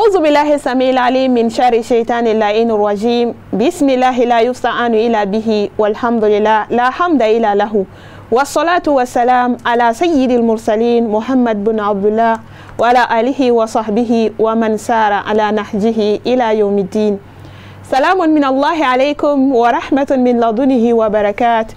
أعوذ بالله السميع العليم من شر الشيطان اللعين الرجيم بسم الله لا يستعان إلا به والحمد لله لا حمد إلا له والصلاة والسلام على سيد المرسلين محمد بن عبد الله وعلى آله وصحبه ومن سار على نهجه إلى يوم الدين. سلام من الله عليكم ورحمة من لدنه وبركات.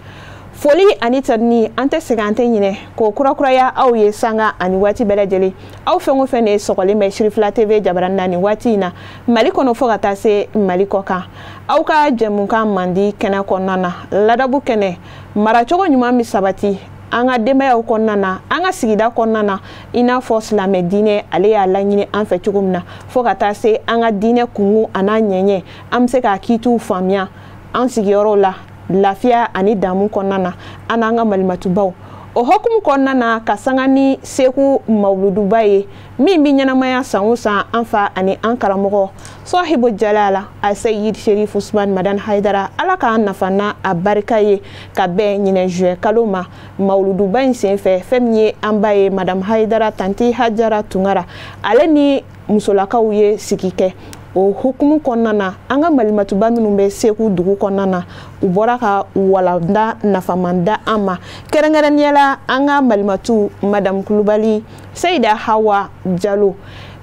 Foli ani tadni ante segante nyine ko kura ya aw ye sanga ani wati belajeli aw fengo fene sokole me Shirifla TV jabaranna ni wati na mali kono fo gata se mali koka aw ka jemunka mandi kena konana ladabu kene mara chogo nyuma mi sabati anga dema ya konana anga sigida konana ina fo slame dine ale ya la nyine an fe chugumna fo gata se anga dine kungu ana nyenye amse ka kitu famia an sigiyoro la lafia ani damu konana ananga malimatubaw o hokum konana kasangani seku mauludu baye mi nyanamaya sangusa anfa ani ankaramogo sahibu jalala Sayyid Sherif Ousmane Madan Haidara alaka nafana abarikaye kabe nyine jue kaloma mauludu baye senfe femnie ambaye Madam Haidara tanti Hajara Tungara aleni musolakaw ye sikike o hukumu konana anga malimatuba minnu be seku dugu konana ubora ka walanda nafamanda ama kerengereniela anga malimatu Madam Kulubali Saida Hawa Jallo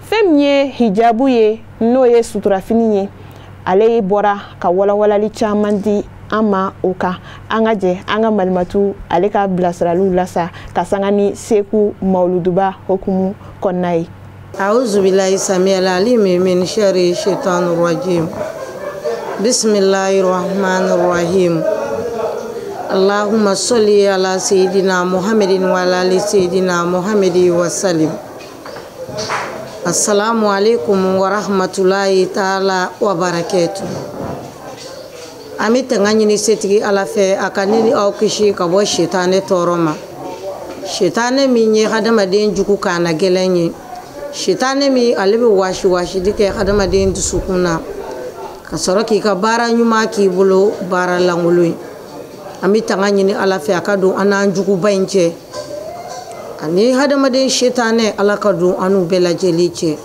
femye hijabu ye no ye sutura fini ye ale bora ka walawalali chamandi ama oka anga je anga malimatu ale ka blasralu lasa kasangani seku mauluduba hukumu konai. أعوذ بالله السميع العليم من شر الشيطان الرجيم بسم الله الرحمن الرحيم اللهم صل على سيدنا محمد وعلى آل سيدنا محمد وسلم السلام عليكم ورحمة الله تعالى وبركاته أمي تغني ستي على في أكاني أو كشي كبو شيطان تورما شيطان مني خدم دين جوكو كان جلني Shitane mi alebe washi dike adama den dusukuna kasoroki ka bara nyuma ki bolo bara langului ami tangani ni ala fe akadu ananjugu bainje ani adama den shitane ala kadu anu bela jeliche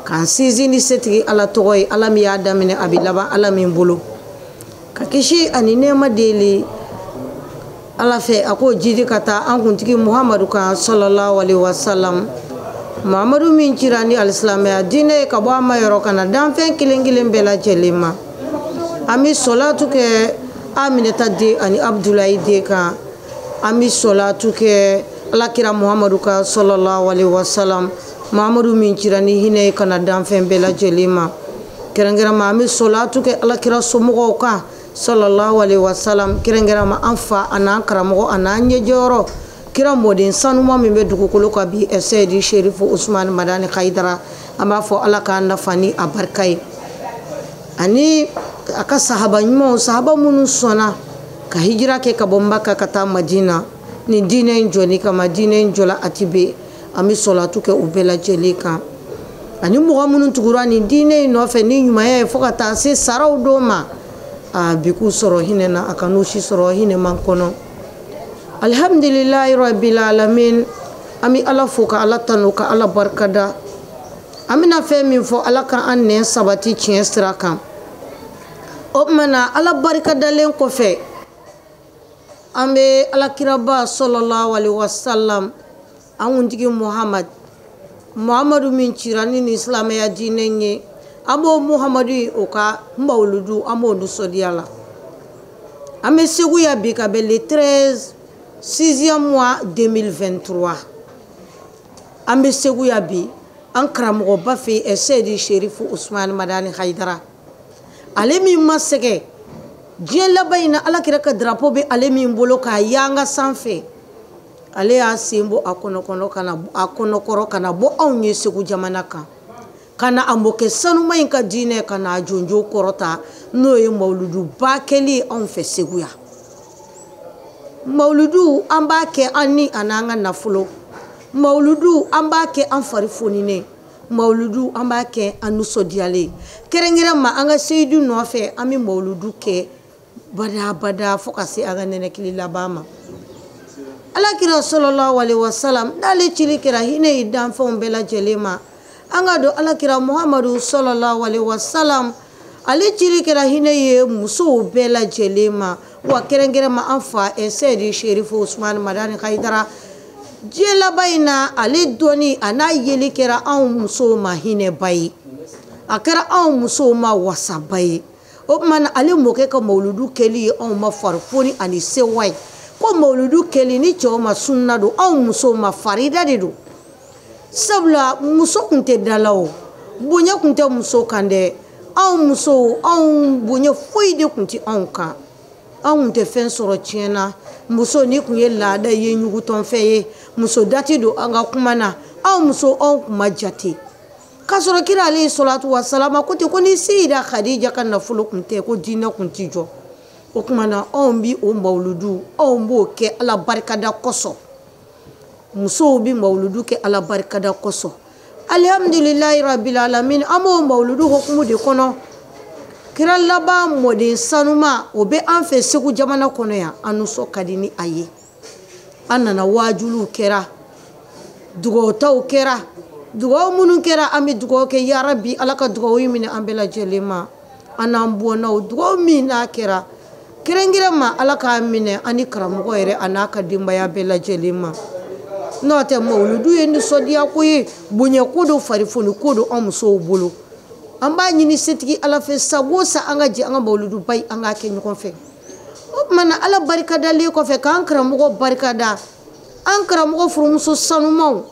kan sizi ni setri ala toy ala mi adamine abilaba ala min bolo kakishi ani nema deli ala fe ako jidi kata anguntiki Muhammadu ka sallallahu alaihi wasallam Muhammadu min cirani al-Islamaya dine ka bo ama yoro kana dan fen kilengilen bela jelima ami salatu ke Aminata de ani Abdullahi de ka ami salatu ke alakira Muhammadu ka sallallahu alaihi wasallam Muhammadu min cirani hine kana dan fen bela jelima kerengera ma ami salatu ke alakira somugo ka sallallahu alaihi wasallam kerengera ma anfa anan karamogo ananye joro kira modin sanuma mi be dugukolo ka bi Sayyid Sherif Ousmane Madan Haidara amba fo alaka nafani abarkai ani aka sahaba nyimo sahaba munu sona ka hijira ke ka bomba ka kata Madina ni dine njoni ka Madina njola atibe ami solatu ke ubela jelika ani mo munu tugura ni dine no fe ni nyuma ye fo kata se saraw doma biku soro hinena akanushi soro hine mankono. Alhamdulillahi rabbil alamin ami ala foka ala tanuka ala barkada amina fe min fo ala kan anne sabati cien straka o mana ala barkada len ko fe ambe ala kiraba sallallahu alaihi wasallam awundigi Muhammadu min cirani ni islam ya dinenye abo Muhammadu oka mauludu amo du sodiala ame segu ya bika bele 6e mois 2023 ambe segu yabi ankaramogo bafi Sayyid Sherif Ousmane Madan Haidara alemi masege dien labayna alakira ka drapeau be alemi mbolo ka yanga sanfe ale ya simbo akono kana bo onye segu jamanaka kana amboke sanuma inka dine kana jonjo korota no ye mauludu bakeli on fe segu ya mauludu amba ke ani ananga nafulo mauludu amba ke anfari fonine mauludu amba ke anuso diale kerengera ma anga seidu no fe ami mauludu ke bada fokasi aga nene kilila bama ala kira sallallahu alaihi wasallam dale chili kira hine idan fon bela jelema anga do alakira Muhammadu sallallahu alaihi wasallam ale cili kɛra hinɛ ye musow bɛɛ lajɛlen ma wa kɛrɛnkɛrɛn ma an fa Seydi Sherifu Usmani Madani Haidara diɲɛ laban in na ale dɔnni a n'a yeli kɛra anw musow ma hinɛba ye a kɛra anw musow ma wasaba ye o tuma na ale mɔkɛ ka mawuludu kɛli ye anw ma farifoni ani sewa ye ko mawuludu kɛli ni cɛw ma sunna don anw musow ma farida de don sabula muso kun tɛ dala o bonya kun tɛ muso kan dɛ anw musow anw bonya foyi de kun tɛ anw kan anw kun tɛ fɛn sɔrɔ tiɲɛ na muso ni kun ye laada ye ɲugutɔnfɛn ye muso dati don an ka kuma na anw muso anw kun ma jate k'a sɔrɔ kira alayhi salatu wa salam ko ten ko ni Seyida Khadija ka nafolo kun tɛ ko diinɛ kun ti jɔ o kuma na anw bi o mawuludu anw b'o kɛ ala barikada kosɔn musow bi mawuludu kɛ ala barikada kosɔn alhamdulillahi rabbil alamin an b'o mawuludu hukumu de kɔnɔ kira laban mɔden sanuma o bɛ an fɛ Segu jamana kɔnɔ yan an nisɔn ka di ni a ye an nana wajuliw kɛra dugawutaw kɛra dugaw minnu kɛra an bɛ dugaw kɛ ya Rabbi ala ka dugaw minɛ an bɛɛ lajɛlen ma an n'an bɔnnaw dugaw min n'a kɛra kɛrɛnkɛrɛn ma ala k'a minɛ ani karamɔgɔ yɛrɛ a n'a ka denbaya bɛɛ lajɛlen ma n'o tɛ mawuludu ye nisɔndiya ko ye bonya ko do farifoni ko do an musow bolo an b'a ɲini setigi ala fɛ sago sa an ka jɛ an ka mawuludu ba an k'a kɛ ɲɔgɔn fɛ o tuma na ala barikadalen kɔfɛ k'an karamɔgɔ barikada an karamɔgɔ furumuso sanumaw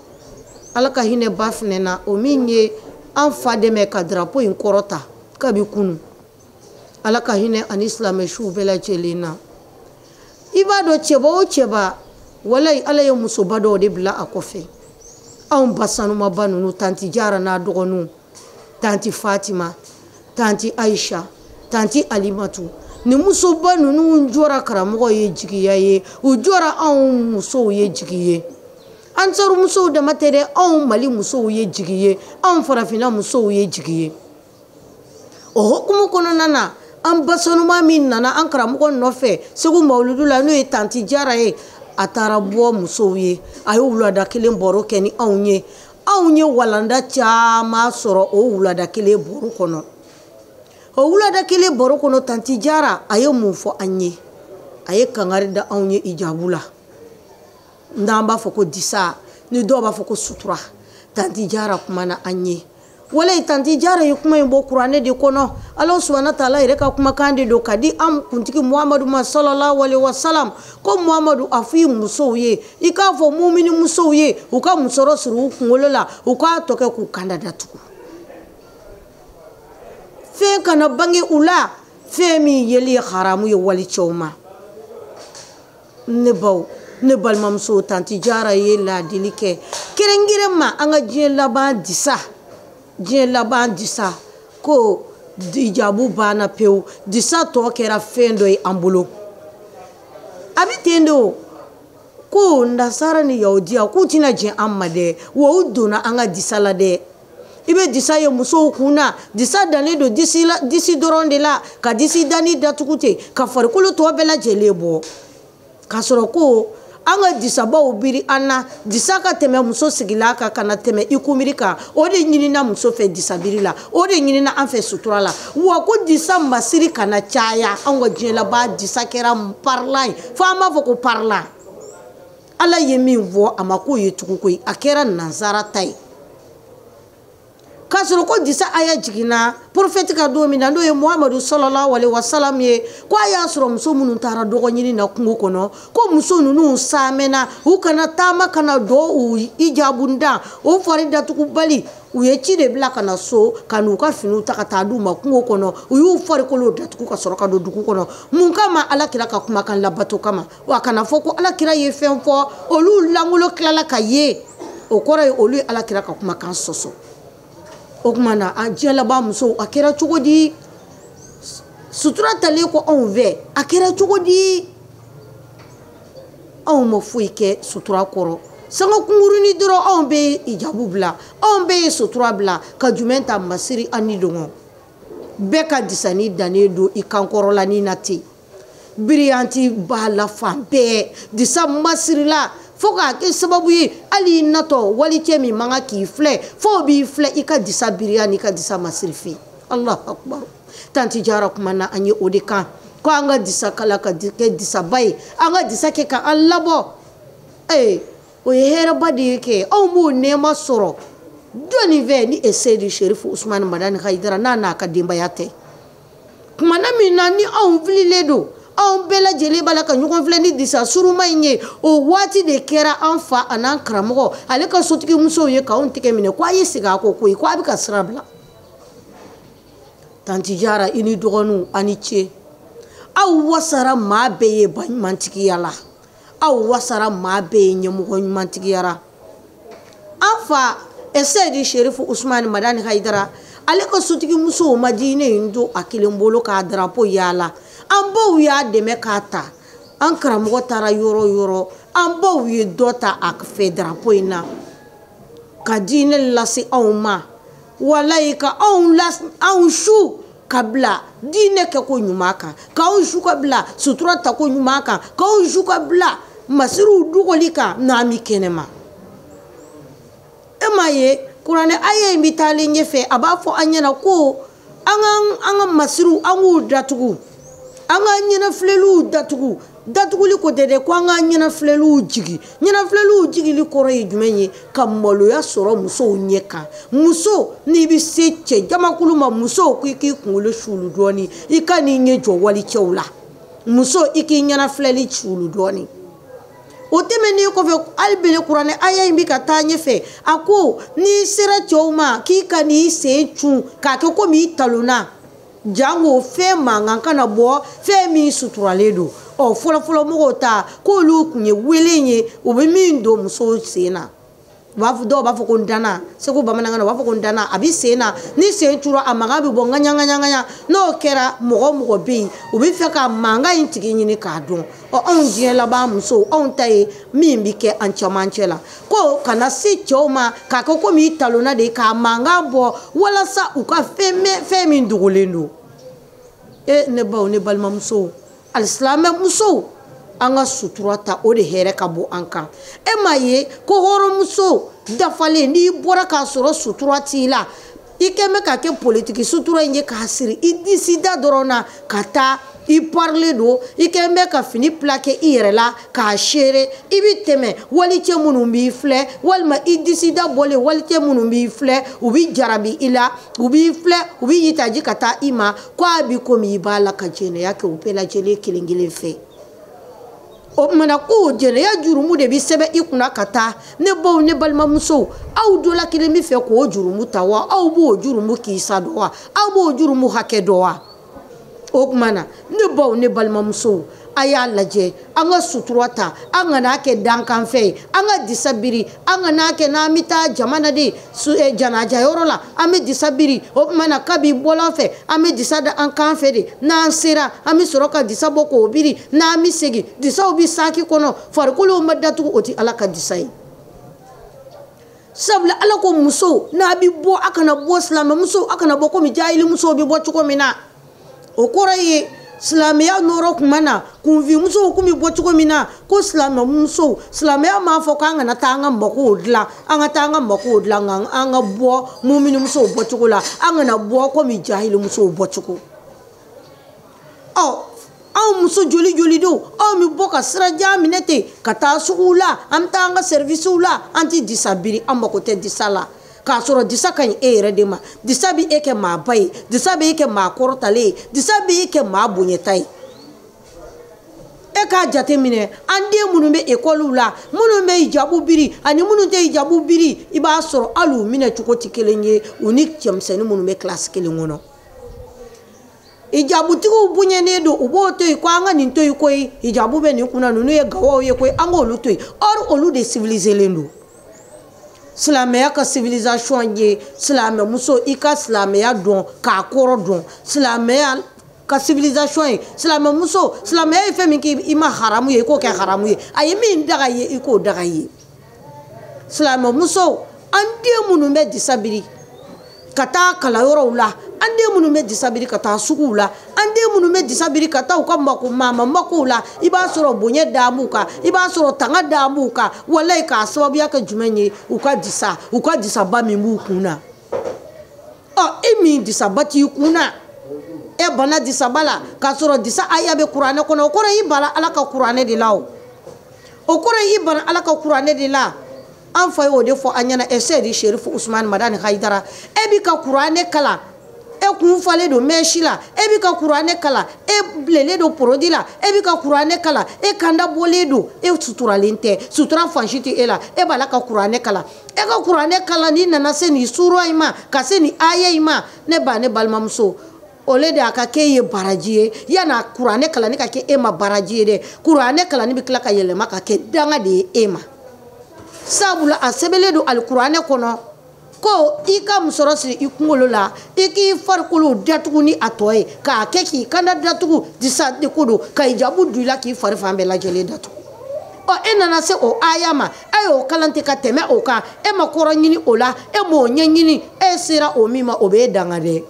ala ka hinɛ ba fɛnɛ na o min ye an fa dɛmɛ ka drapeau in kɔrɔta kabi kunu ala ka hinɛ ani silamɛsiw bɛɛ lajɛlen na i b'a dɔn cɛba o cɛba walayi ala ye musoba dɔw de bila a kɔfɛ anw ba sanumaba ninnu tanti Jara n'a dɔgɔninw tanti Fatima tanti Aisha tanti Alimatu ni musoba ninnu jɔra karamɔgɔ ye jigiya ye u jɔra anw musow ye jigi ye an sɔrɔ musow dama tɛ dɛ anw Mali musow ye jigi ye anw farafinna musow ye jigi ye o hukumu kɔnɔna na an ba sanuma min nana an karamɔgɔ nɔfɛ Segu mawuludu la n'o ye tanti Jara ye a taara bɔ musow ye a ye wulada kelen baro kɛ ni anw ye walanda caman sɔrɔ o wulada kelen baro kɔnɔ o wulada kelen baro kɔnɔ tanti Jara a ye mun fɔ an ye a ye kangari da anw ye ijabu la n'an b'a fɔ ko disa ni dɔw b'a fɔ ko sutura tanti Jara kumana an ye walayi tanti Jara ye kuma in bɔ kuranɛ de kɔnɔ ala subhanahu wa taala yɛrɛ ka kumakan de don ka di an kuntigi Muhammadu ma sallallahu alaihi wasallam ko Muhammadu a fɔ i musow ye i k'a fɔ mumini musow ye u ka musɔrɔ siri u kunkolo la u k'a tɔ kɛ k'u kanda datugu fɛn kana bange u la fɛn min yeli ye haramu ye walicɛw ma ne baw ne balimamuso tanti Jara ye ladili kɛ kɛrɛnkɛrɛn ma an ka diɲɛ laban disa ko ijabu banna pewu disa tɔ kɛra fɛn dɔ ye an bolo a bɛ ten de o ko nasara ni yahudiya k'u tɛna jɛn an ma dɛ wa u donna an ka disa la dɛ i bɛ disa ye musow kun na disa dannen don disi dɔrɔn de la ka disi danni datugu ten ka farikolo tɔ bɛɛ lajɛlen bɔ k'a sɔrɔ ko an ka disabaw biri an na disa ka tɛmɛ muso sigila kan ka na tɛmɛ i kunbiri kan o de ɲinina muso fɛ disabiri la o de ɲinina an fɛ sutura la wa ko disa masiri kana caya an ka diɲɛ laban disa kɛra parlan ye fo an b'a fɔ ko parlan ala ye min fɔ a ma k'o ye tugun koyi a kɛra nansara ta ye k'a sɔrɔ ko disa aya jiginna prophète ka don min na n'o ye Muhammadu sallallahu alaihi wasallam ye ko a y'a sɔrɔ muso minnu taara dɔgɔ ɲini na kungo kɔnɔ ko muso ninnu saamɛna u kana taama kana dɔ u ijabu dan o fari datugu bali u ye ci de bila ka na so ka n'u ka finiw ta ka taa d'u ma kungo kɔnɔ u y'u farikolo datugu ka sɔrɔ ka don dugu kɔnɔ mun kama alakira ka kumakan labato kama wa kana fɔ ko alakira ye fɛn fɔ olu langolo tilala ka ye o kɔrɔ ye olu ye alakira ka kumakan sɔsɔ o kuma na a diɲɛ laban musow a kɛra cogo di sutura talen ko anw fɛ a kɛra cogo di anw ma foyi kɛ sutura kɔrɔ sanga kungurunin dɔrɔn anw bɛ ijabu bila anw bɛ sutura bila ka jumɛn ta masiri ani dɔngɔ bɛɛ ka disani dannen don i kankɔrɔlanin na ten biriyanti b'a la fan bɛɛ disa masirila fo ka ke sababu ye ali nato wali cɛ min manga k'i filɛ fo b'i filɛ i ka disa biriya ni ka disa masirifi Allahu akbar tanti jara kuma na an ye o de kan ko an ka disa kala ka kɛ disaba ye an ka disa kɛ ka an labɔ o ye hɛrɛba de ye kɛ anw b'o nɛɛma sɔrɔ dɔɔni fɛ ni Seydi Sherifu Usmani Madani Hayidara n'a ka denbaya tɛ kuma na min na ni anw fililen don anw bɛɛ lajɛlen b'a la ka ɲɔgɔn filɛ ni disa suruma in ye o waati de kɛra an fa a n'an karamɔgɔ ale ka sotigi musow ye k'anw tɛgɛ minɛ ko a ye segin a kɔ koyi ko a bɛ ka sira bila tanti Jara i ni dɔgɔninw a ni ce aw wasara maa bɛɛ ye baɲumantigiya la aw wasara maa bɛɛ ye ɲɛmɔgɔ ɲumantigiya la an fa Seydi Sherifu Usmani Madani Hayidara ale ka sotigi musow ma diinɛ in don a kelen bolo k'a drapeau yaala an baw y'a dɛmɛ k'a ta an karamɔgɔ taara yɔrɔ yɔrɔ an baw ye dɔ ta a fɛ drapeau in na ka diinɛ lase anw ma walayi ka anw su ka bila diinɛ kɛ ko ɲuman kan k'anw su ka bila sutura ta ko ɲuman kan k'anw su ka bila masiriw dogoli kan n'an mi kɛnɛma e m'a ye kuranɛ aya in bɛ taalen ɲɛfɛ a b'a fɔ an ɲɛna ko an ka masiriw an k'u datugu an ka ɲɛnafilɛliw datugu datuguli ko tɛ dɛ ko an ka ɲɛnafilɛliw jigi ɲɛnafilɛliw jigili kɔrɔ ye jumɛn ye ka maloya sɔrɔ musow ɲɛ kan muso n'i bɛ se cɛ jamakulu ma muso ko i k'i kunkolo suulu dɔɔni i ka n'i ɲɛ jɔ walicɛw la muso i k'i ɲɛnafilɛli suulu dɔɔni o tɛmɛnen kɔfɛ hali bele kuranɛ aya in bɛ ka taa ɲɛfɛ a ko n'i sera cɛw ma k'i ka n'i sen cun k'a kɛ komi i talonna jango fɛn mankan kana bɔ fɛn min suturalen don fɔlɔfɔlɔ mɔgɔw ta k'olu tun ye wele ye u bɛ min don musow sen na dɔw b'a fɔ ko n danna segu bamanankan na u b'a fɔ ko n danna a bɛ sen na ni sen cura a mankan bɛ bɔ ŋaɲa n'o kɛra mɔgɔ mɔgɔ bɛ yen u bɛ fɛ ka mankan in tigi ɲini k'a dɔn anw diɲɛ laban musow anw ta ye min bɛ kɛ an camancɛ la ko kana se cɛw ma k'a kɛ komi i talonna de k'a mankan bɔ walasa u ka fɛn min dogolen don ne baw ne balimamusow alisilamɛ musow an ka sutura ta o de hɛrɛ ka bɔ an kan e m'a ye ko hɔrɔnmuso dafalen n'i bɔra k'a sɔrɔ sutura t'i la i kɛn bɛ ka kɛ politiki sutura in ye k'a siri i disi da dɔrɔn na ka taa i parle don i kɛn bɛ ka fini plaqué i yɛrɛ la k'a seere i bɛ tɛmɛ walicɛ minnu b'i filɛ walima i disi da bɔlen walicɛ minnu b'i filɛ u bɛ jarabi i la u b'i filɛ u bɛ yitaji ka taa i ma ko a bɛ komi i b'a la ka jɛnɛya kɛ u bɛɛ lajɛlen kelen kelen fɛ o kumana ko jɛnɛya jurumu de bɛ sɛbɛn i kunna ka taa ne baw ne balimamusow aw dɔ la kelen bɛ fɛ k'o jurumu ta wa aw b'o jurumu kisa dɔn wa aw b'o jurumu hakɛ dɔn wa o kumana ne baw ne balimamusow a y'a lajɛ an ka sutura ta an kana kɛ dankanfɛ ye an ka disa biri an kana kɛ n'an bɛ taa jamana de janajayɔrɔ la an bɛ disa biri o kumana kabi bɔlɔn fɛ an bɛ disa da an kan fɛ de n'an sera an bɛ sɔrɔ ka disa bɔ k'o biri n'an bɛ segin disaw bɛ saki kɔnɔ farikolow ma datugu o tɛ ala ka disa ye sabula ala ko musow n'a bɛ bɔ a kana bɔ silamɛ musow a kana bɔ komi jahili musow bɛ bɔ cogo min na o kɔrɔ ye silamɛya nɔrɔ kuma na kunfin musow kun bɛ bɔ cogo min na ko silamɛ musow silamɛya m'a fɔ k'an kana taa an ka makow dilan an ka taa an ka makow dilan an ka bɔ mumini musow bɔ cogo la an kana bɔ komi jahili musow bɔ cogo anw muso joli joli don anw bɛ bɔ ka sirajan minɛ ten ka taa suguw la an bɛ taa an ka servisiw la an tɛ disa biri an mako tɛ disa la k'a sɔrɔ disa ka ɲi e yɛrɛ de ma disa bɛ e kɛ maa ba ye disa bɛ e kɛ maa kɔrɔtalen ye disa bɛ e kɛ maa bonyeta ye e k'a jate minɛ an den minnu bɛ ekɔliw la minnu bɛ hijabu biri ani minnu tɛ hijabu biri i b'a sɔrɔ hali u minɛ cogo tɛ kelen ye u ni cɛmisɛnnin minnu bɛ kilasi kelen kɔnɔ hijabutigiw bonyɛnen don u b'o to yen ko an ka nin to yen koyi hijabu bɛ nin kunna ninnu ye gawaw ye koyi an k'olu to yen or olu de civiliselen don silamɛya ka civilisation ye silamɛ muso i ka silamɛya dɔn k'a kɔrɔ dɔn silamɛya ka civilisation ye silamɛ muso silamɛya ye fɛn min kɛ i ma haramu ye i k'o kɛ haramu ye a ye min daga ye i k'o daga ye silamɛ muso an den minnu bɛ disabiri ka taa kalanyɔrɔw la an den minnu bɛ disabiri ka taa suguw la an den minnu bɛ disa biri ka taa u ka makow la i b'a sɔrɔ bonya da b'u kan i b'a sɔrɔ tanga da b'u kan walayi k'a sababuya kɛ jumɛn ye u ka disaba min b'u kun na e min disaba t'i kun na e bana disaba la k'a sɔrɔ disa aya bɛ kuranɛ kɔnɔ o kɔrɔ i bana ala ka kuranɛ de la o kɔrɔ i bana ala ka kuranɛ de la an fa y'o de fɔ an ɲɛna Seydi Sherifu Usmani Madani Hayidara e bi ka kuranɛ kalan e kun falen don mɛsi la e bi ka kuranɛ kalan e bilelen don produit la e bi ka kuranɛ kalan e kanda bɔlen don e suturalen tɛ sutura fansi tɛ e la e b'a la ka kuranɛ kalan e ka kuranɛ kalan n'i nana se nin sura in ma ka se nin aya in ma ne ba ne balimamuso ole de a ka kɛ ye baraji ye yana kuranɛ kalanni ka kɛ e ma baraji ye dɛ kuranɛ kalanni bɛ tila ka yɛlɛma ka kɛ danga de ye e ma sabula a sɛbɛnlen don alikuranɛ kɔnɔ ko i ka musɔrɔ siri i kunkolo la i k'i farikolo datugu ni a tɔ ye k'a kɛ k'i kanda datugu disa de ko don ka hijabu don i la k'i fari fan bɛɛ lajɛlen datugu e nana se o aya ma e y'o kalan ten ka tɛmɛ o kan e ma kɔrɔ ɲini o la e m'o ɲɛɲini e sera o min ma o b'e danga dɛ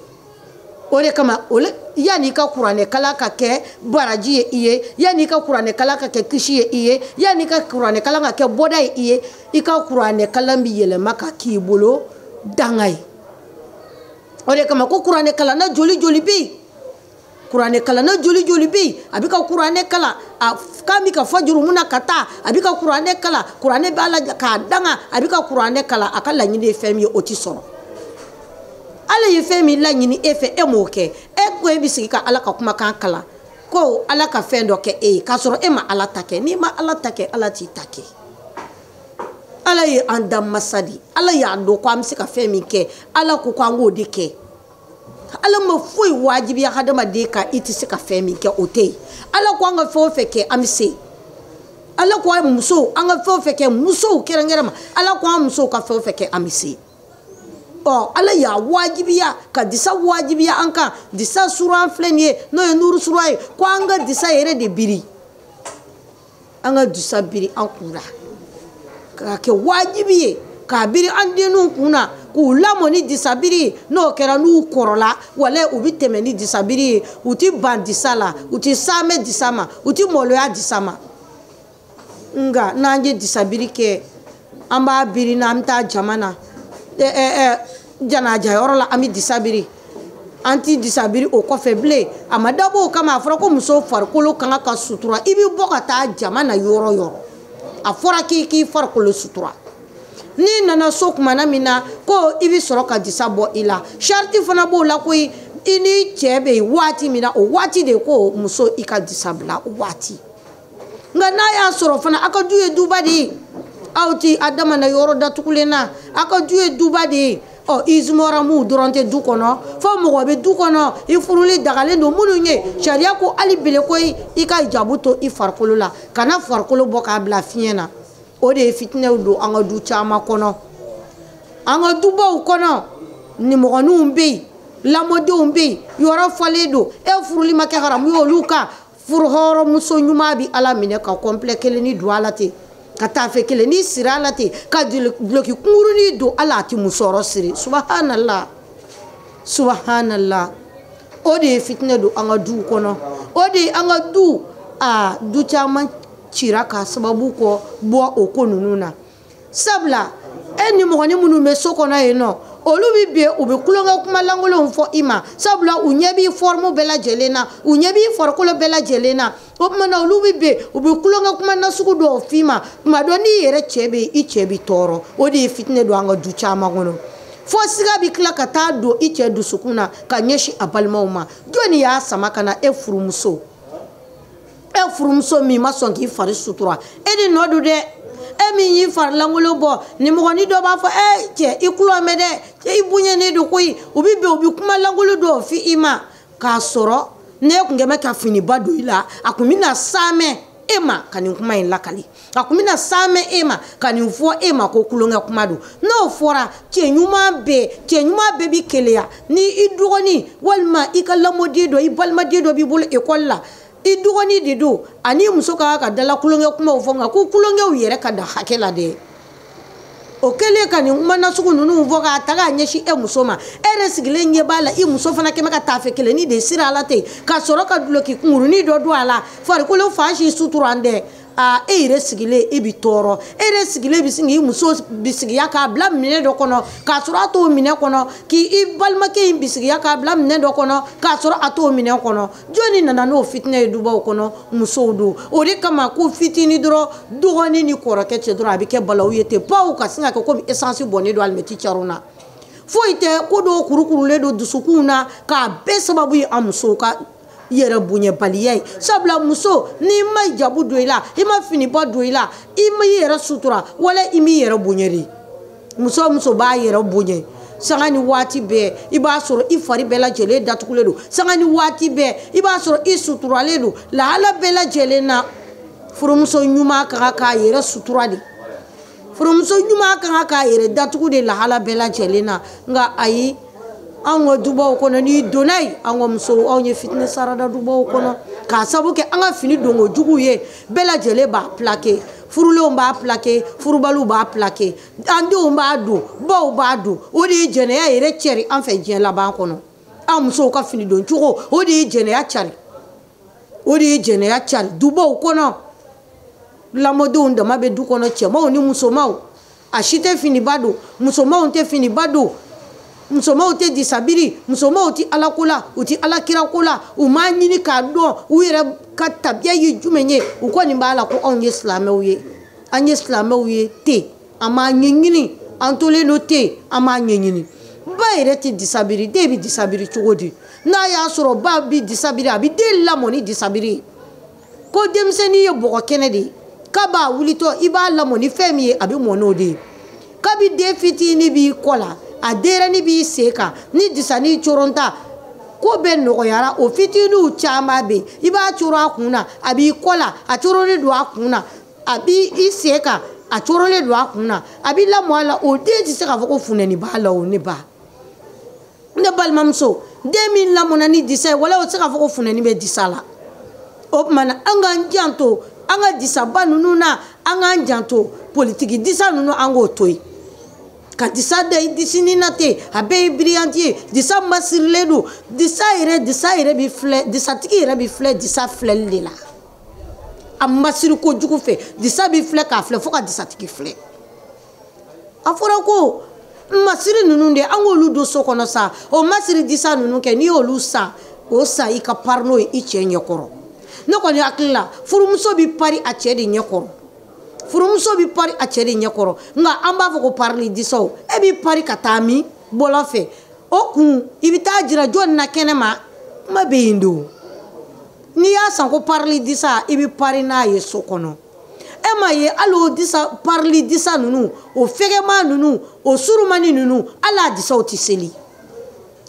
o de kama yanni i ka kuranɛ kalan ka kɛ baraji ye i ye yanni i ka kuranɛ kalan ka kɛ kisi ye i ye yanni i ka kuranɛ kalan ka kɛ bɔda ye i ye i ka kuranɛ kalan bɛ yɛlɛma ka k'i bolo danga ye o de kama ko kuranɛ kalan na joli joli bɛ yen kuranɛ kalan na joli joli bɛ yen a bɛ ka kuranɛ kalan a k'a bɛ ka fajuru mun na ka taa a bɛ ka kuranɛ kalan kuranɛ b'a la k'a danga a bɛ ka kuranɛ kalan a ka laɲini ye fɛn min ye o tɛ sɔrɔ ala ye fɛn min laɲini e fɛ e m'o kɛ e ko e bɛ sigi ka ala ka kumakan kalan ko ala ka fɛn dɔ kɛ e ye k'a sɔrɔ e ma ala ta kɛ n'i ma ala ta kɛ ala t'i ta kɛ ala ye an da masa di ala y'a dɔn ko an bɛ se ka fɛn min kɛ ala ko k'an k'o de kɛ ala ma foyi wajibiya hadamaden kan i tɛ se ka fɛn min kɛ o tɛ yen ala ko an ka fɛn o fɛn kɛ an bɛ se ala ko an musow an ka fɛn o fɛn kɛ musow kɛrɛnkɛrɛn ma ala ko an musow ka fɛn o fɛn kɛ an bɛ se ala y'a wajibiya ka disa wajibiya an kan disa sura an filɛ nin ye n'o ye nuru sura ye ko an ka disa yɛrɛ de biri an ka disa biri an kunna k'a kɛ wajibi ye k'a biri an denninw kunna k'u lamɔ ni disa biri ye n'o kɛra n'u kɔrɔla walayi u bɛ tɛmɛ ni disa biri ye u ti ban disa la u ti saamɛ disa ma u ti mɔlɔya disa ma nka n'an ye disa biri kɛ an b'a biri n'an bɛ taa jama na janaja yɔrɔ la an bɛ disa biri an ti disa biri o kɔfɛ bilen a ma dabɔ o kama a fɔra ko muso farikolo kan ka sutura i bɛ bɔ ka taa jama na yɔrɔ yɔrɔ a fɔra k'i farikolo sutura n'i nana so kumana min na ko i bɛ sɔrɔ ka disa bɔ i la sariti fana b'o la koyi i ni cɛ bɛ yen waati min na o waati de ko muso i ka disa bila o waati nka n'a y'a sɔrɔ fana a ka du ye duba de ye aw ti adama na yɔrɔ datugulen na a ka du ye duba de ye izimoramu dɔrɔn tɛ du kɔnɔ fo mɔgɔ bɛ du kɔnɔ i furuli dagalen don minnu ye sariya ko hali bele ko i ka hijabu to i farikolo la kana farikolo bɔ k'a bila fiɲɛ na o de ye fitinɛw don an ka du caman kɔnɔ an ka dubaw kɔnɔ nimɔgɔninw bɛ yen lamɔdenw bɛ yen yɔrɔ falen don e furuli ma kɛ haramu ye olu kan furu hɔrɔnmuso ɲuman bɛ ala minɛ ka kɔnpilɛ kelen ni don ala ten ka taa fɛ kelen ni siri ala ten ka duloki kunkurunin don ala a tɛ musɔrɔ siri subhanallah subhanallah o de ye fitinɛ don an ka duw kɔnɔ o de ye an ka du caman cira k'a sababu kɔ bɔ o ko ninnu na sabula e ni mɔgɔnin minnu bɛ so kɔnɔ yen nɔ olu bɛ bɛn u bɛ kulonkɛ kuma lankolonw fɔ i ma sabula u ɲɛ b'i fɔrimu bɛɛ lajɛlen na u ɲɛ b'i farikolo bɛɛ lajɛlen na o tuma na olu bɛ bɛn u bɛ kulonkɛ kuma nasugu dɔw f'i ma tuma dɔ n'i yɛrɛ cɛ bɛ yen i cɛ bɛ tɔɔrɔ o de ye fitinɛ don an ka du caman kɔnɔ fo siga bɛ tila ka taa don i cɛ dusukun na ka ɲɛsin a balimaw ma jɔnni y'a sama ka na e furumuso min ma sɔn k'i fari sutura e de nɔ don dɛ e min y'i fari lankolon bɔ nimɔgɔnin dɔ b'a fɔ cɛ i kulo mɛn dɛ cɛ i bonyɛnnen don koyi u bɛ bɛn u bɛ kuma lankolon dɔw f'i i ma k'a sɔrɔ ne kun kɛ mɛ ka finiba don i la a kun bɛna saamɛ e ma ka nin kuma in lakali a kun bɛna saamɛ e ma ka nin fɔ e ma ko kulonkɛ kuma don n'o fɔra cɛ ɲuman bɛɛ bɛ keleya ni i dɔgɔnin walima i ka lamɔden dɔ i balimaden dɔ b'i bolo ekɔli la i dɔgɔnin de don ani muso ka dala kulonkɛ kumaw fɔ nka ko kulonkɛw yɛrɛ ka da hakɛ la dɛ o kele ka ni mana sugu nunu fɔ k'a ta k'a ɲɛsin e muso ma e de sigilen ɲɛ b'a la i muso fana kɛmɛ ka taafe kelen ni de sira ala ten ka sɔrɔ ka duloki kunkurunin dɔ don a la farikolo fan si sutura dɛ e yɛrɛ sigilen e bi tɔɔrɔ e yɛrɛ sigilen bi sigi i muso bisigiya k'a bila minɛ dɔ kɔnɔ k'a sɔrɔ a t'o minɛ kɔnɔ k'i balimakɛ in bisigiya k'a bila minɛ dɔ kɔnɔ k'a sɔrɔ a t'o minɛ kɔnɔ jɔnni nana n'o fitinɛ ye dubaw kɔnɔ musow don o de kama ko fitini dɔrɔn dɔgɔnin ni kɔrɔkɛ cɛ dɔrɔn a bɛ kɛ balawu ye ten baw ka sin ka kɛ komi esansi bɔnnen don alimɛti carun na foyi tɛ ko dɔw kurukurulen don dusukun na k'a bɛɛ sababu ye an musow ka yɛrɛ bonyɛbaliya ye sabula muso n'i ma hijabu don i la i ma finiba don i la i ma i yɛrɛ sutura wala i m'i yɛrɛ bonya de muso b'a yɛrɛ bonya sanga ni waati bɛɛ i b'a sɔrɔ i fari bɛɛ lajɛlen datugulen don sanga ni waati bɛɛ i b'a sɔrɔ i suturalen don lahala bɛɛ lajɛlen na furumuso ɲuman ka kan k'a yɛrɛ sutura de furumuso ɲuman ka kan k'a yɛrɛ datugu de lahala bɛɛ lajɛlen na nka ayi an ka dubaw kɔnɔ n'i donna yen an ka musow anw ye fitinɛ sarada dubaw kɔnɔ k'a sabu kɛ an ka fini donko jugu ye bɛɛ lajɛlen b'a plaqué furulenw b'a plaqué furubaliw b'a plaqué an denw b'a don baw b'a don o de ye jɛnɛya yɛrɛ cɛri an fɛ diɲɛ laban kɔnɔ an musow ka fini don cogo o de ye jɛnɛya cari o de ye jɛnɛya cari dubaw kɔnɔ lamɔdenw dama bɛ du kɔnɔ cɛmanw ni musomanw a si tɛ finiba don musomanw tɛ finiba don musomanw tɛ disabiri musomanw tɛ alako la u tɛ alakirako la u m'a ɲini k'a dɔn u yɛrɛ ka tabiya ye jumɛn ye u kɔni b'a la ko anw ye silamɛw ye an ye silamɛw ye ten an m'a ɲɛɲini an tolen don ten an m'a ɲɛɲini ba yɛrɛ tɛ disabiri den bɛ disabiri cogo di n'a y'a sɔrɔ ba bɛ disabiri a bɛ den lamɔ ni disabiri ye ko denmisɛnnin ye bɔgɔ kɛnɛ de ye k'a b'a wulitɔ i b'a lamɔ ni fɛn min ye a bɛ mɔ n'o de ye kabi den fitinin b'i kɔ la a denyɛrɛnin b'i sen kan ni disani coron ta ko bɛɛ nɔgɔyara o fitiniw caman bɛ yen i b'a coro a kun na a b'i kɔ la a corolen don a kun na a b'i sen kan a corolen don a kun na a b'i lamɔ a la o den tɛ se k'a fɔ ko funɛni b'a la o ne ba ne balimamuso den min lamɔna ni disa ye wala o tɛ se k'a fɔ ko funɛni bɛ disa la o tuma na an k'an janto an ka disaba ninnu na an k'an janto politiki disa ninnu an k'o to yen ka disa da i disini na ten a bɛɛ ye biriyanti ye disa masirilen don disa yɛrɛ bi filɛ disatigi yɛrɛ bi filɛ disa filɛli de la a masiri kojugu fɛ disa bi filɛ k'a filɛ fo ka disatigi filɛ a fɔra ko masiri ninnu de an k'olu don so kɔnɔ sa o masiri disa ninnu kɛ n'i y'olu san o san i ka pari n'o ye i cɛ ɲɛkɔrɔ ne kɔni hakili la furumuso bi pari a cɛ de ɲɛkɔrɔ furumuso bi pari a cɛ de ɲɛkɔrɔ nka an b'a fɔ ko parili disaw e bi pari ka taa min bɔlɔ fɛ o kun i bɛ taa jira jɔn na kɛnɛ ma kuma bɛ yen don n'i y'a san ko parili disa i bɛ pari n'a ye so kɔnɔ e ma ye hali o disa parili disa ninnu o fɛgɛman ninnu o surumani ninnu hali a disaw tɛ seli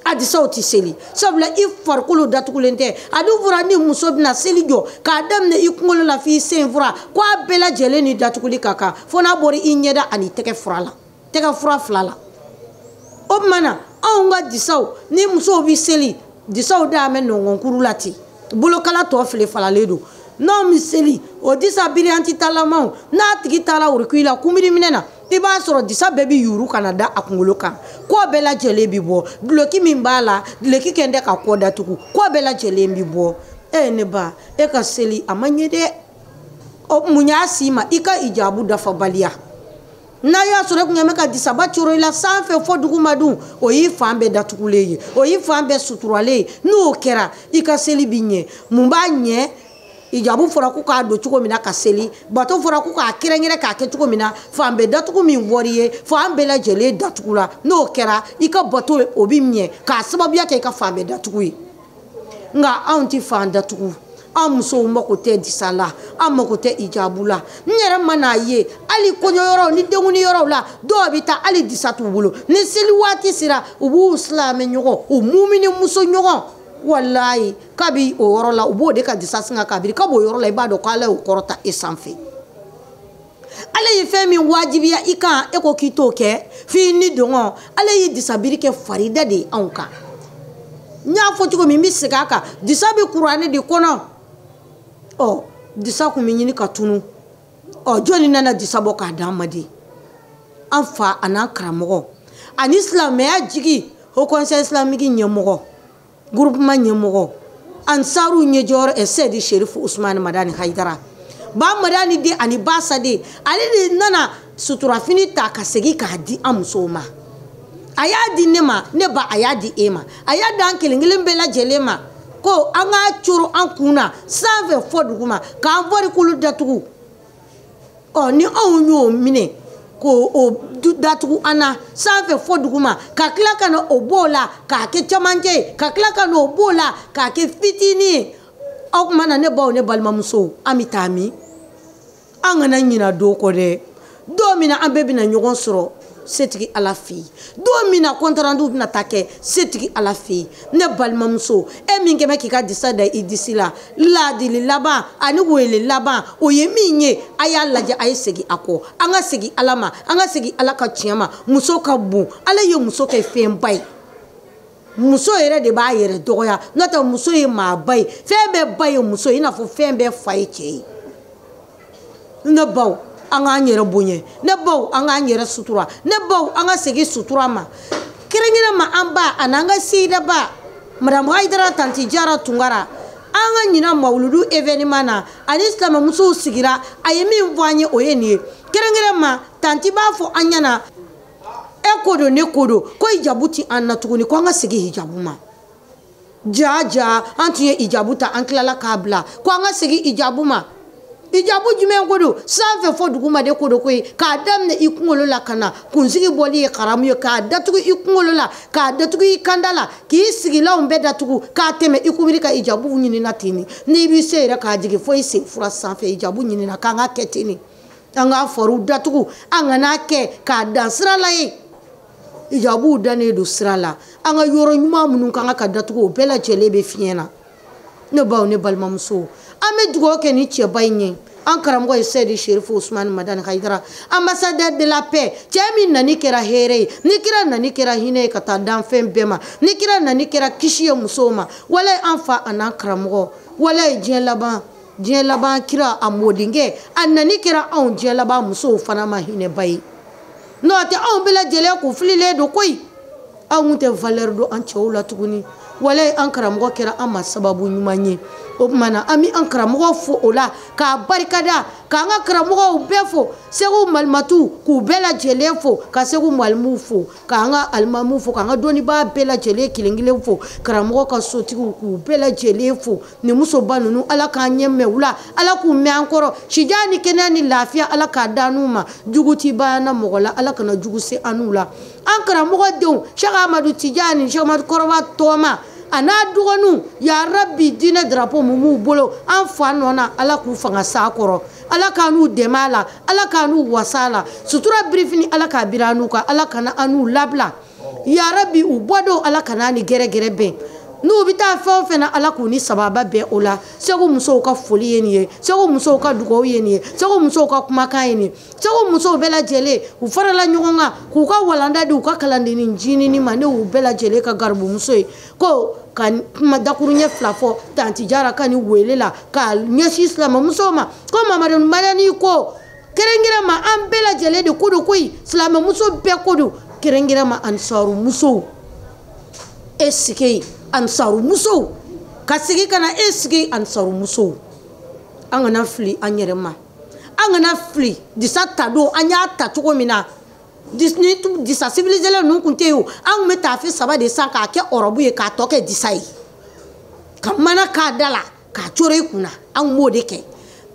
a disaw tɛ seli sabula i farikolo datugulen tɛ a dun fɔra ni muso bɛna seli jɔ k'a daminɛ i kunkolo la f'i sen fura ko a bɛɛ lajɛlen ni datuguli ka kan fo n'a bɔra i ɲɛda ani tɛgɛ fura la tɛgɛ fura fila la o tuma na anw ka disaw ni musow bɛ seli disaw da bɛ nɔngɔnkuru la ten bolokala tɔ file falalen don n'anw bɛ seli o disa biriyanti talamaw n'a tigi taara wurukui la kunbiri minɛ na i b'a sɔrɔ disa bɛɛ bɛ yuuru ka na da a kunkolo kan kɔ bɛɛ lajɛlen bɛ bɔ duloki min b'a la duloki kɛ tɛ ka kɔ datugu kɔ bɛɛ lajɛlen bɛ bɔ e ne ba e ka seli a ma ɲɛ dɛ mun y'a s'i ma i ka hijabu dafabaliya n'a y'a sɔrɔ e kun bɛ ka disaba coro i la sanfɛ fɔ duguma dun o y'i fan bɛɛ datugulen ye o y'i fan bɛɛ suturalen ye n'o kɛra i ka seli bɛ ɲɛ mun b'a ɲɛ hijabu fɔra ko k'a don cogo min na ka seli bato fɔra ko k'a kɛrɛnkɛrɛn k'a kɛ cogo min na fan bɛɛ datugu min wɔri ye fan bɛɛ lajɛlen datugu la n'o kɛra i ka bato o bɛ ɲɛ k'a sababuya kɛ i ka fan bɛɛ datugu ye nka anw tɛ fan datugu an musow mako tɛ disa la an mako tɛ hijabu la n yɛrɛ ma n'a ye hali kɔɲɔyɔrɔw ni denkuli yɔrɔw la dɔw bɛ taa hali disa t'u bolo ni seli waati sera u b'u silamɛ ɲɔgɔn u mumini muso ɲɔgɔn walayi kabi o yɔrɔ la u b'o de ka disa singa kabiri kabi o yɔrɔ la i b'a dɔn ko ala y'o kɔrɔta e sanfɛ ala ye fɛn min wajibiya i kan e ko k'i t'o kɛ f'i ni dɔngɔ ala ye disabiri kɛ farida de ye anw kan n y'a fɔ cogo min n bɛ segin a kan disa bɛ kuranɛ de kɔnɔ disa kun bɛ ɲini ka tunu jɔnni nana disa bɔ k'a d'an ma de an fa an'an karamɔgɔ ani silamɛya jigi Haut Conseil islamique ɲɛmɔgɔ groupement ɲɛmɔgɔ Ansaru ɲɛjɔyɔrɔ Seydi Cherif Ousmane Madani Haidara ba Madani de ani ba Sade ale de nana suturafini ta ka segin k'a di an musow ma a y'a di ne ma ne ba a y'a di e ma a y'a di an kelen-kelen bɛɛ lajɛlen ma ko an k'a coro an kun na sanfɛ fɔ duguma k'an varikulu datugu ni anw y'o minɛ k'o datugu an na sanfɛ fɔ duguma ka tila ka na o b'o la k'a kɛ camancɛ ye ka tila ka na o b'o la k'a kɛ fitinin ye aw kuma na ne baw ne balimamusow an bɛ taa min an kana ɲina don kɔ dɛ don min na an bɛɛ bɛna ɲɔgɔn sɔrɔ setigi Ala fɛ yen don min na compte rendu bɛna ta kɛ setigi Ala fɛ yen ne balimamuso e min kɛ bɛ k'i ka disa da i disi la ladili laban ani wele laban o ye min ye a y'a lajɛ a ye segin a kɔ an ka segin Ala ma an ka segin Ala ka tiɲɛ ma muso ka bon Ala ye muso kɛ fɛnba ye muso yɛrɛ de b'a yɛrɛ dɔgɔya n'o tɛ muso ye maaba ye fɛn bɛɛ ba ye muso ye i n'a fɔ fɛn bɛɛ fa ye cɛ ye ne baw an k'an yɛrɛ bonya ne baw an k'an yɛrɛ sutura ne baw an ka segin sutura ma kɛrɛnkɛrɛn ma an ba ani an ka Seyida ba Madame Haidara Tanti Jara Tunkara an ka ɲina mawuludu événement na ani silamɛmusow sigira a ye min fɔ an ye o ye nin ye kɛrɛnkɛrɛn ma tanti b'a fɔ an ɲɛna e ko don ne ko don ko hijabu ti an na tuguni ko an ka segin hijabu ma ja an tun ye hijabu ta an tilala k'a bila ko an ka segin hijabu ma hijabu jumɛn ko don sanfɛ fɔ duguma de ko don ko ye k'a daminɛ i kunkolo la ka na kunsigi bɔli ye haramu ye k'a datugu i kunkolo la k'a datugu i kanda la k'i sigilanw bɛɛ datugu k'a tɛmɛ i kubiri ka hijabu ɲinina ten ni n'i b'i se yɛrɛ k'a jigin fo i sen fura sanfɛ hijabu ɲinina k'an ka kɛ ten ni an k'a fɔriw datugu an kana kɛ k'a dan sira la ye hijabu dannen don sira la an ka yɔrɔ ɲuman minnu kan ka datugu o bɛɛ lajɛlen bɛ fiɲɛ na ne baw ne balimamusow an bɛ dugawu kɛ ni cɛba in ye an karamɔgɔ ye Seydi Cherif Ousmane Madani Haidara ambassadeur de la paix cɛ min nani kɛra hɛrɛ ye ni kira nani kɛra hinɛ ye ka taa danfɛn bɛɛ ma ni kira nani kɛra kisi ye musow ma walayi an fa a n'an karamɔgɔ walayi diɲɛ laban kira a mɔdenkɛ a nani kɛra anw diɲɛ laban musow fana ma hinɛba ye n'o tɛ anw bɛɛ lajɛlen k'u fililen don koyi anw tɛ valeur don an cɛw la tuguni walayi an karamɔgɔ kɛra an ma sababu ɲuman ye o tuma na an bɛ an karamɔgɔ fo o la k'a barikada k'an ka karamɔgɔw bɛɛ fo Segu Malimatu k'u bɛɛ lajɛlen fo ka Segu Malimuw fo k'an ka alimamuw fo k'an ka dɔnnibaa bɛɛ lajɛlen kelen-kelen fo karamɔgɔ ka sotigiw k'u bɛɛ lajɛlen fo nin musoba ninnu Ala k'an ɲɛ mɛn u la Ala k'u mɛn an kɔrɔ sijan ni kɛnɛya ni lafiya Ala k'a da n'u ma jugu ti ban na mɔgɔ la Ala kana jugu se an n'u la an karamɔgɔ denw Cheikh Ahmadu Tijani Cheikh Ahmadu Kɔrɔba Tɔgɔma a n'a dɔgɔninw ya Rabbi diinɛ drapeau mun b'u bolo an fa nɔ na Ala k'u fanga s'a kɔrɔ Ala k'a n'u dɛmɛ a la Ala k'a n'u wasa a la sutura birifini Ala k'a biri an n'u kan Ala kana an n'u labila ya Rabbi u bɔdon Ala kana ni gɛrɛgɛrɛ bɛn n'u bɛ taa fɛn o fɛn na Ala k'u ni sababa bɛn o la Segu musow ka foli ye nin ye Segu musow ka dugawu ye nin ye Segu musow ka kumakan ye nin ye Segu musow bɛɛ lajɛlen u farala ɲɔgɔn kan k'u ka walanda di u ka kalandenni ɲinini ma ne y'u bɛɛ lajɛlen ka garibumuso ye ko ka kuma dakuru ɲɛ fila fɔ Tanti Jara ka ni wele la k'a ɲɛsin silamɛmusow ma ko Mamadu Madani ko kɛrɛnkɛrɛn ma an bɛɛ lajɛlen de ko don koyi silamɛmuso bɛɛ ko don kɛrɛnkɛrɛn ma Ansaru musow e sigi Ansaru musow ka sigi ka na e sigi Ansaru musow an kana fili an yɛrɛ ma an kana fili disa ta don an y'a ta cogo min na disa civiliselen ninnu tun tɛ yen o an tun bɛ taafe saba de san k'a kɛ ɔrɔbu ye k'a tɔ kɛ disa ye ka mana k'a da la k'a coro i kunna an tun b'o de kɛ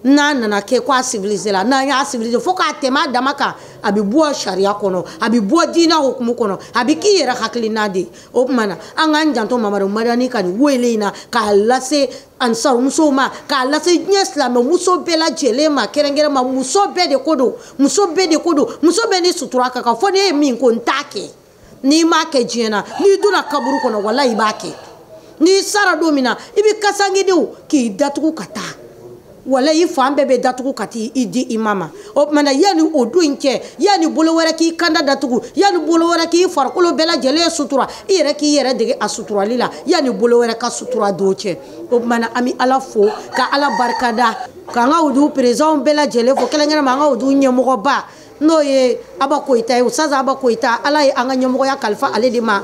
n'a nana kɛ ko a civilisela n'an y'a civilise fo k'a tɛmɛ a dama kan a bɛ bɔ sariya kɔnɔ a bɛ bɔ diinɛ hukumu kɔnɔ a bɛ k'i yɛrɛ hakilina de o tuma na an k'an janto Mamadu Madani ka nin wele in na k'a lase Ansaru musow ma k'a lase diɲɛ silamɛmuso bɛɛ lajɛlen ma kɛrɛnkɛrɛn ma muso bɛɛ de ko don muso bɛɛ de ko don muso bɛɛ ni sutura ka kan fɔ ne ye min ko n t'a kɛ n'i m'a kɛ diɲɛ na n'i donna kaburu kɔnɔ walahi i b'a kɛ n'i sara don min na i bɛ kasangedenw k'i datugu ka taa walayi fan bɛɛ bɛ datugu ka t'i di i ma ma o tuma na yanni o don in cɛ yanni bolo wɛrɛ k'i kanda datugu yanni bolo wɛrɛ k'i farikolo bɛɛ lajɛlen sutura i yɛrɛ k'i yɛrɛ dege a suturali la yanni bolo wɛrɛ ka sutura don cɛ o tuma na an bɛ Ala fo ka Ala barikada k'an ka wudu présidents bɛɛ lajɛlen fo kɛrɛnkɛrɛn ma an ka wudu ɲɛmɔgɔba n'o ye Aba Koyita ye Ustaz Aba Koyita Ala ye an ka ɲɛmɔgɔya kalifa ale de ma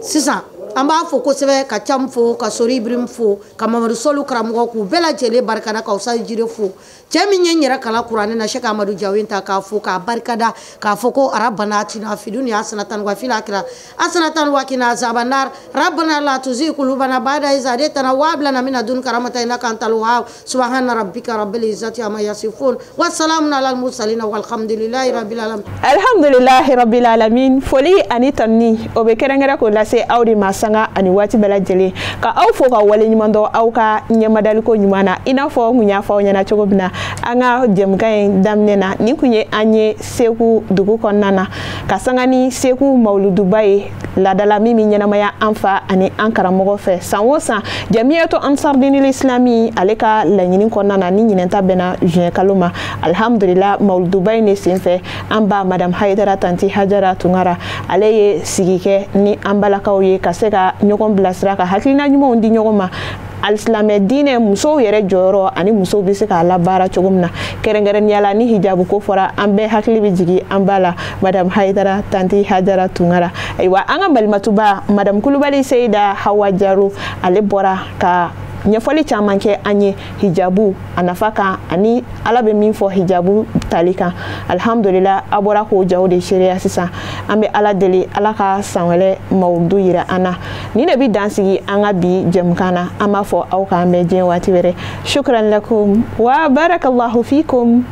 sisan an b'a fɔ kosɛbɛ ka Cam fo ka Sori Ibrahim fo ka Mamadu Solu karamɔgɔ k'u bɛɛ lajɛlen barikada ka Ustaz Jire fo cɛ min ye n yɛrɛ kalan kuranɛ na Sheikh Amadu Jawinta k'a fo k'a barikada k'a fɔ ko Rabbana atina fid dunya hasanatan wa fil akhirati hasanatan wa qina azaban nar Rabbana la tuzigh qulubana ba'da idh hadaytana wa hab lana min ladunka rahmatan innaka antal wahhab subhana rabbika rabbil izzati amma yasifun wa salamun alal mursalin walhamdulillahi rabbil alamin. Alhamdulillahi rabbil alamin. Foli ani tanni o be kɛrɛnkɛrɛn ko lase aw de ma sanga ani waati bɛɛ lajɛlen ka aw fo ka wale ɲuman dɔn aw ka ɲɛmadaliko ɲuman na i n'a fɔ n y'a fɔ aw ɲɛna cogo min na an ka jɛmukan in daminɛ na nin kun ye an ye Segu dugu kɔnɔna na ka sanga ni Segu mawluduba ye ladala min bɛ ɲɛnamaya an fa ani an karamɔgɔ fɛ san o san Jamiyatu Ansar Dinil Islami ale ka laɲini kɔnɔna na ni ɲinɛnta bɛnna juin kalo ma alhamdulillah mawluduba in de senfɛ an ba Madame Haidara Tanti Hajara Tunkara ale ye sigi kɛ ni an balakaw ye ka se ka ɲɔgɔn bilasira ka hakilina ɲumanw di ɲɔgɔn ma alisimɛ diinɛ musow yɛrɛ jɔyɔrɔ ani musow bɛ se k'a labaara cogo min na kɛrɛnkɛrɛnnenya la ni hijabu ko fɔra an bɛɛ hakili bɛ jigin an ba la Madame Haidara Tanti Hajara Tunkara ayiwa an ka balimatuba Madame Kulubali Seyida Hawa Jaro ale bɔra ka ɲɛfɔli caman kɛ an ye hijabu a nafa kan ani Ala bɛ min fɔ hijabu tali kan alhamdulillah a bɔra k'o jaw de seereya sisan an bɛ Ala deli Ala ka san wɛrɛ mawudu yira an na ni de bɛ dansigi an ka bi jɛmukan na an b'a fɔ aw k'an bɛn diɲɛ waati wɛrɛ shukran lakum wa barakallahu fikum.